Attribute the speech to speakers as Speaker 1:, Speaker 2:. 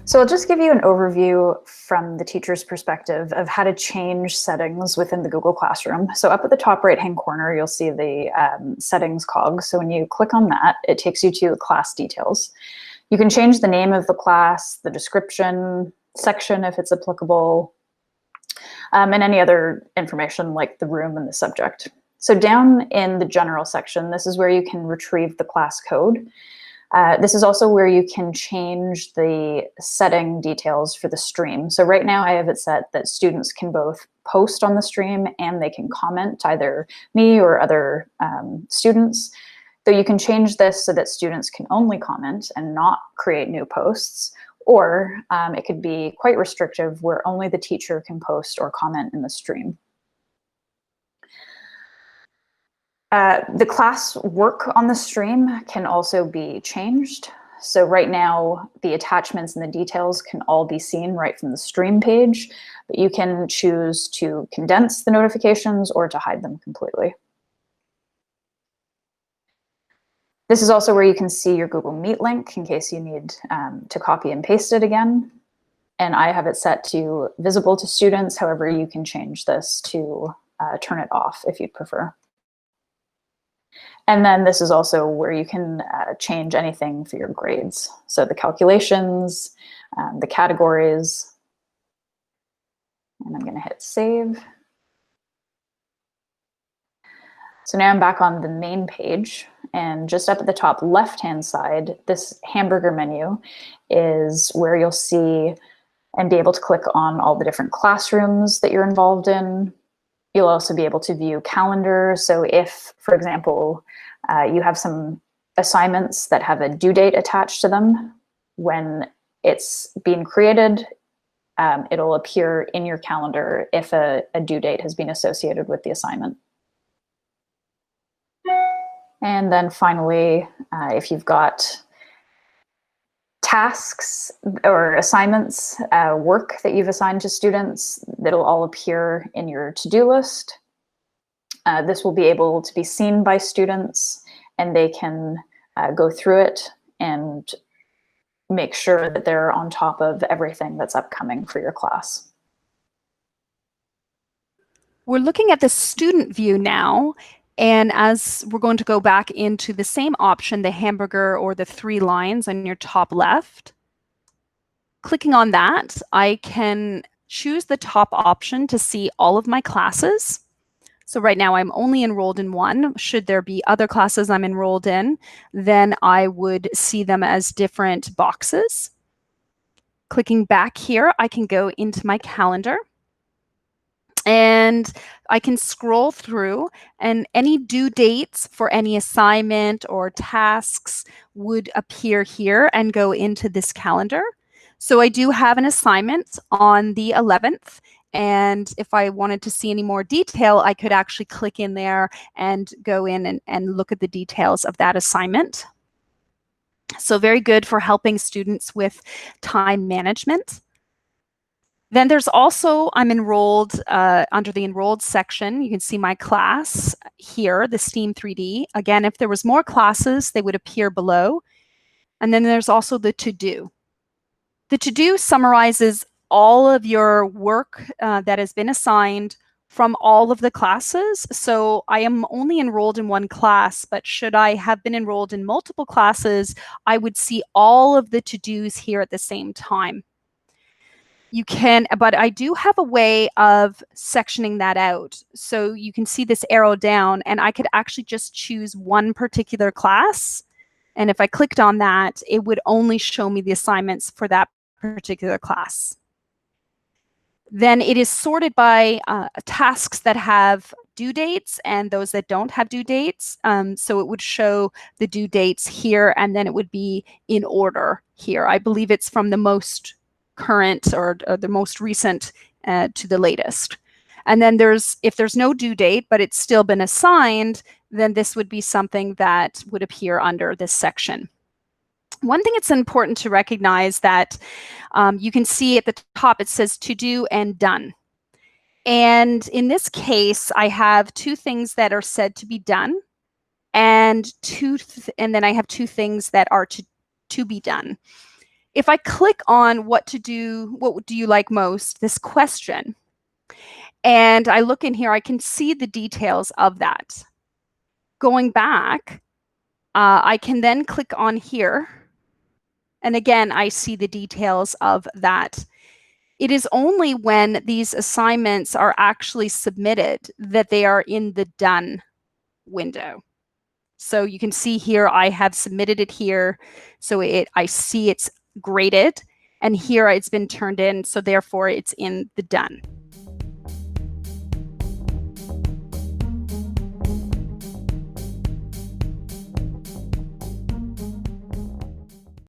Speaker 1: So I'll just give you an overview from the teacher's perspective of how to change settings within the Google Classroom. So up at the top right-hand corner, you'll see the settings cog. So when you click on that, it takes you to class details. You can change the name of the class, the description, section if it's applicable, and any other information like the room and the subject. So down in the general section, this is where you can retrieve the class code. This is also where you can change the setting details for the stream. So right now I have it set that students can both post on the stream and they can comment, either me or other students. So you can change this so that students can only comment and not create new posts, or it could be quite restrictive where only the teacher can post or comment in the stream. The class work on the stream can also be changed. So right now, the attachments and the details can all be seen right from the stream page, but you can choose to condense the notifications or to hide them completely. This is also where you can see your Google Meet link in case you need to copy and paste it again. And I have it set to visible to students. However, you can change this to turn it off if you'd prefer. And then this is also where you can change anything for your grades. So the calculations, the categories, and I'm gonna hit save. So now I'm back on the main page, and just up at the top left-hand side, this hamburger menu is where you'll see and be able to click on all the different classrooms that you're involved in. You'll also be able to view calendar. So if, for example, you have some assignments that have a due date attached to them, when it's being created, it'll appear in your calendar if a due date has been associated with the assignment. And then finally, if you've got tasks or assignments, work that you've assigned to students, that'll all appear in your to-do list. This will be able to be seen by students, and they can go through it and make sure that they're on top of everything that's upcoming for your class.
Speaker 2: We're looking at the student view now. And as we're going to go back into the same option, the hamburger or the 3 lines on your top left, clicking on that, I can choose the top option to see all of my classes. So right now I'm only enrolled in one. Should there be other classes I'm enrolled in, then I would see them as different boxes. Clicking back here, I can go into my calendar. And I can scroll through, and any due dates for any assignment or tasks would appear here and go into this calendar. So I do have an assignment on the 11th. And if I wanted to see any more detail, I could actually click in there and go in and look at the details of that assignment. So very good for helping students with time management. Then there's also, I'm enrolled under the enrolled section. You can see my class here, the STEAM 3D. Again, if there was more classes, they would appear below. And then there's also the to-do. The to-do summarizes all of your work that has been assigned from all of the classes. So I am only enrolled in one class, but should I have been enrolled in multiple classes, I would see all of the to-dos here at the same time. You can, but I do have a way of sectioning that out. So you can see this arrow down, and I could actually just choose one particular class. And if I clicked on that, it would only show me the assignments for that particular class. Then it is sorted by tasks that have due dates and those that don't have due dates. So it would show the due dates here, and then it would be in order here. I believe it's from the most current or the most recent to the latest. And then if there's no due date, but it's still been assigned, then this would be something that would appear under this section. One thing it's important to recognize that you can see at the top, it says to do and done. And in this case, I have 2 things that are said to be done, and then I have 2 things that are to be done. If I click on what do you like most, this question, and I look in here, I can see the details of that. Going back, I can then click on here. And again, I see the details of that. It is only when these assignments are actually submitted that they are in the done window. So you can see here, I have submitted it here. So I see it's graded, and here it's been turned in. So therefore it's in the done.